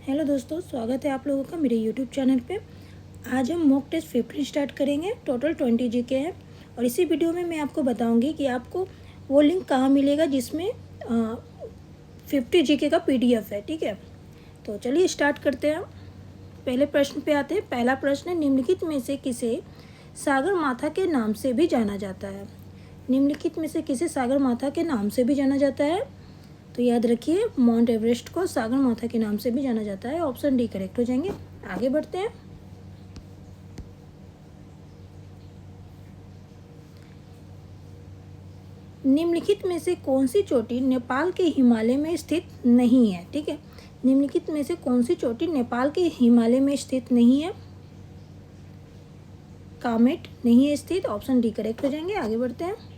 Hello दोस्तों, स्वागत है आप लोगों का मेरे यूट्यूब चैनल पे। आज हम मॉक टेस्ट 15 स्टार्ट करेंगे। टोटल 20 जीके है और इसी वीडियो में मैं आपको बताऊंगी कि आपको वो लिंक कहाँ मिलेगा जिसमें 50 जीके का पीडीएफ है। ठीक है, तो चलिए स्टार्ट करते हैं। पहले प्रश्न पे आते हैं। पहला प्रश्न है, निम्नलिखित में से किसे सागर माथा के नाम से भी जाना जाता है? निम्नलिखित में से किसे सागर माथा के नाम से भी जाना जाता है? तो याद रखिए, माउंट एवरेस्ट को सागर माथा के नाम से भी जाना जाता है। ऑप्शन डी करेक्ट हो जाएंगे। आगे बढ़ते हैं। निम्नलिखित में से कौन सी चोटी नेपाल के हिमालय में स्थित नहीं है? ठीक है, निम्नलिखित में से कौन सी चोटी नेपाल के हिमालय में स्थित नहीं है? कामेट नहीं है स्थित। ऑप्शन डी करेक्ट हो जाएंगे। आगे बढ़ते हैं।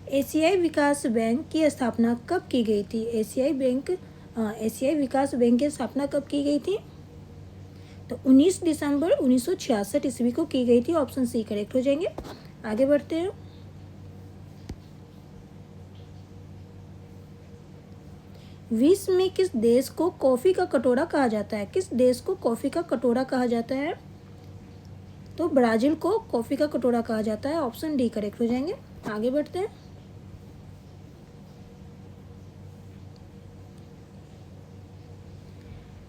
एशियाई विकास बैंक की स्थापना कब की गई थी? एशियाई विकास बैंक की स्थापना कब की गई थी? तो 19 दिसंबर 1966 ईस्वी को की गई थी। ऑप्शन सी करेक्ट हो जाएंगे। आगे बढ़ते हैं। विश्व में किस देश को कॉफी का कटोरा कहा जाता है? किस देश को कॉफी का कटोरा कहा जाता है? तो ब्राजील को कॉफी का कटोरा कहा जाता है। ऑप्शन डी करेक्ट हो जाएंगे। आगे बढ़ते हैं।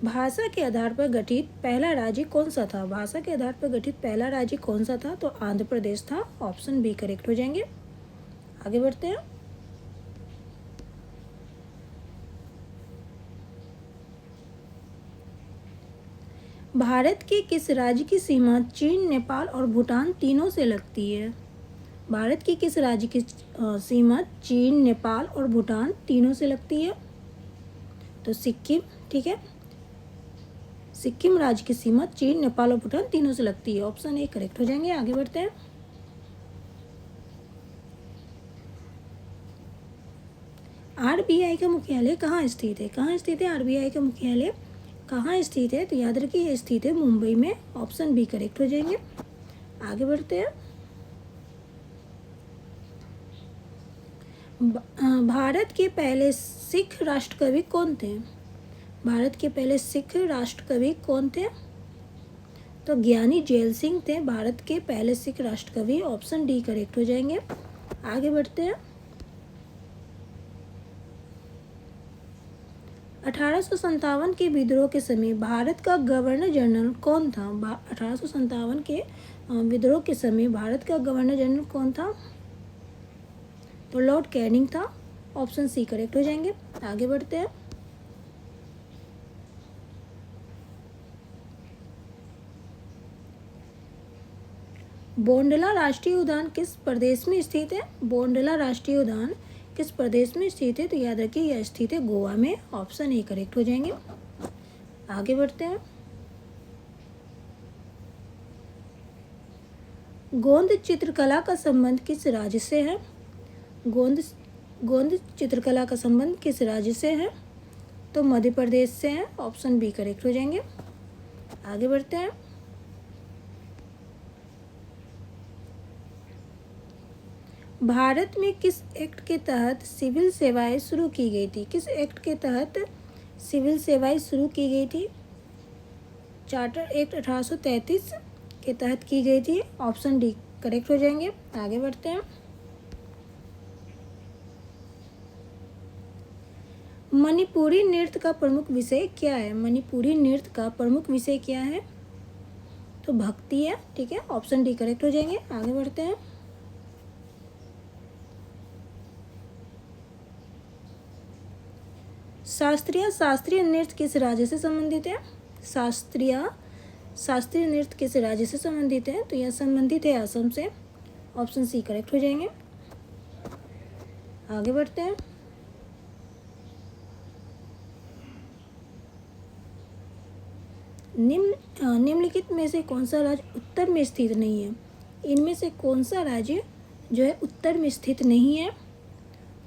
भाषा के आधार पर गठित पहला राज्य कौन सा था? भाषा के आधार पर गठित पहला राज्य कौन सा था? तो आंध्र प्रदेश था। ऑप्शन बी करेक्ट हो जाएंगे। आगे बढ़ते हैं। भारत के किस राज्य की सीमा चीन, नेपाल और भूटान तीनों से लगती है? भारत की किस राज्य की सीमा चीन, नेपाल और भूटान तीनों से लगती है? तो सिक्किम। ठीक है, सिक्किम राज्य की सीमा चीन, नेपाल और भूटान तीनों से लगती है। ऑप्शन ए करेक्ट हो जाएंगे। आगे बढ़ते हैं। आरबीआई का मुख्यालय कहाँ स्थित है? कहाँ स्थित है आरबीआई का मुख्यालय? कहाँ स्थित है? तो याद रखिए, स्थित है मुंबई में। ऑप्शन बी करेक्ट हो जाएंगे। आगे बढ़ते हैं। भारत के पहले सिख राष्ट्रकवि कौन थे? भारत के पहले सिख राष्ट्रकवि कौन थे? तो ज्ञानी जैल सिंह थे भारत के पहले सिख राष्ट्रकवि। ऑप्शन डी करेक्ट हो जाएंगे। आगे बढ़ते हैं। 1857 के विद्रोह के समय भारत का गवर्नर जनरल कौन था? 1857 के विद्रोह के समय भारत का गवर्नर जनरल कौन था? तो लॉर्ड कैनिंग था। ऑप्शन सी करेक्ट हो जाएंगे। आगे बढ़ते हैं। बोंडला राष्ट्रीय उद्यान किस प्रदेश में स्थित है? बोंडला राष्ट्रीय उद्यान किस प्रदेश में स्थित है? तो याद रखिए, यह स्थित है गोवा में। ऑप्शन ए करेक्ट हो जाएंगे। आगे बढ़ते हैं। गोंद चित्रकला का संबंध किस राज्य से है? गोंद चित्रकला का संबंध किस राज्य से है? तो मध्य प्रदेश से है। ऑप्शन बी करेक्ट हो जाएंगे। आगे बढ़ते हैं। भारत में किस एक्ट के तहत सिविल सेवाएं शुरू की गई थी? किस एक्ट के तहत सिविल सेवाएं शुरू की गई थी? चार्टर एक्ट 1833 के तहत की गई थी। ऑप्शन डी करेक्ट हो जाएंगे। आगे बढ़ते हैं। मणिपुरी नृत्य का प्रमुख विषय क्या है? मणिपुरी नृत्य का प्रमुख विषय क्या है? तो भक्ति है। ठीक है, ऑप्शन डी करेक्ट हो जाएंगे। आगे बढ़ते हैं। शास्त्रीय नृत्य किस राज्य से संबंधित है? शास्त्रीय नृत्य किस राज्य से संबंधित है? तो यह संबंधित है असम से। ऑप्शन सी करेक्ट हो जाएंगे। आगे बढ़ते हैं। निम्नलिखित में से कौन सा राज्य उत्तर में स्थित नहीं है? इनमें से कौन सा राज्य जो है उत्तर में स्थित नहीं है?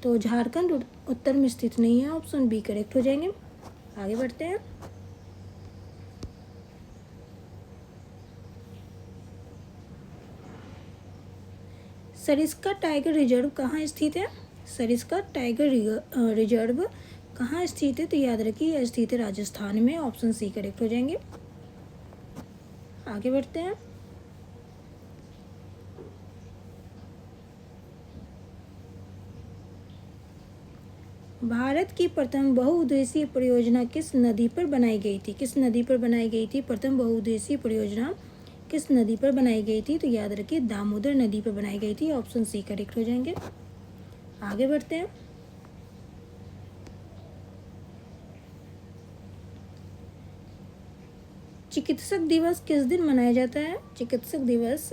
तो झारखंड उत्तर में स्थित नहीं है। ऑप्शन बी करेक्ट हो जाएंगे। आगे बढ़ते हैं। सरिस्का टाइगर रिजर्व कहाँ स्थित है? सरिस्का टाइगर रिजर्व कहाँ स्थित है? तो याद रखिए यह स्थित है राजस्थान में। ऑप्शन सी करेक्ट हो जाएंगे। आगे बढ़ते हैं। भारत की प्रथम बहुउद्देशीय परियोजना किस नदी पर बनाई गई थी? किस नदी पर बनाई गई थी? प्रथम बहुउद्देशीय परियोजना किस नदी पर बनाई गई थी? तो याद रखिए दामोदर नदी पर बनाई गई थी। ऑप्शन सी करेक्ट हो जाएंगे। आगे बढ़ते हैं। चिकित्सक दिवस किस दिन मनाया जाता है? चिकित्सक दिवस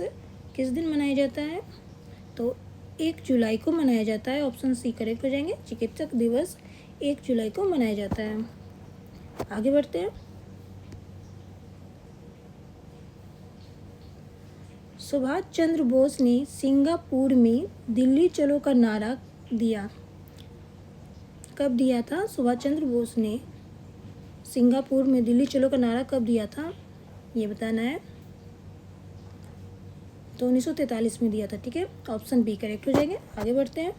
किस दिन मनाया जाता है? तो 1 जुलाई को मनाया जाता है। ऑप्शन सी करेक्ट हो जाएंगे। चिकित्सक दिवस 1 जुलाई को मनाया जाता है। आगे बढ़ते हैं। सुभाष चंद्र बोस ने सिंगापुर में दिल्ली चलो का नारा दिया, कब दिया था? सुभाष चंद्र बोस ने सिंगापुर में दिल्ली चलो का नारा कब दिया था, ये बताना है। तो 1943 में दिया था। ठीक है, ऑप्शन बी करेक्ट हो जाएंगे। आगे बढ़ते हैं।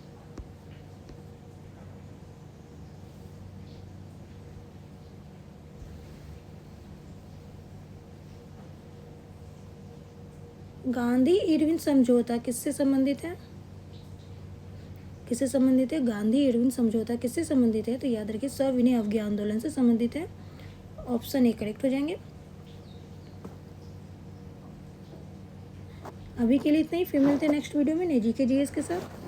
गांधी इरविन समझौता किससे संबंधित है? किससे संबंधित है? गांधी इरविन समझौता किससे संबंधित है? तो याद रखिए सविनय अवज्ञा आंदोलन से संबंधित है। ऑप्शन ए करेक्ट हो जाएंगे। अभी के लिए इतना ही, फिर मिलते हैं नेक्स्ट वीडियो में नई जीके जीएस के साथ।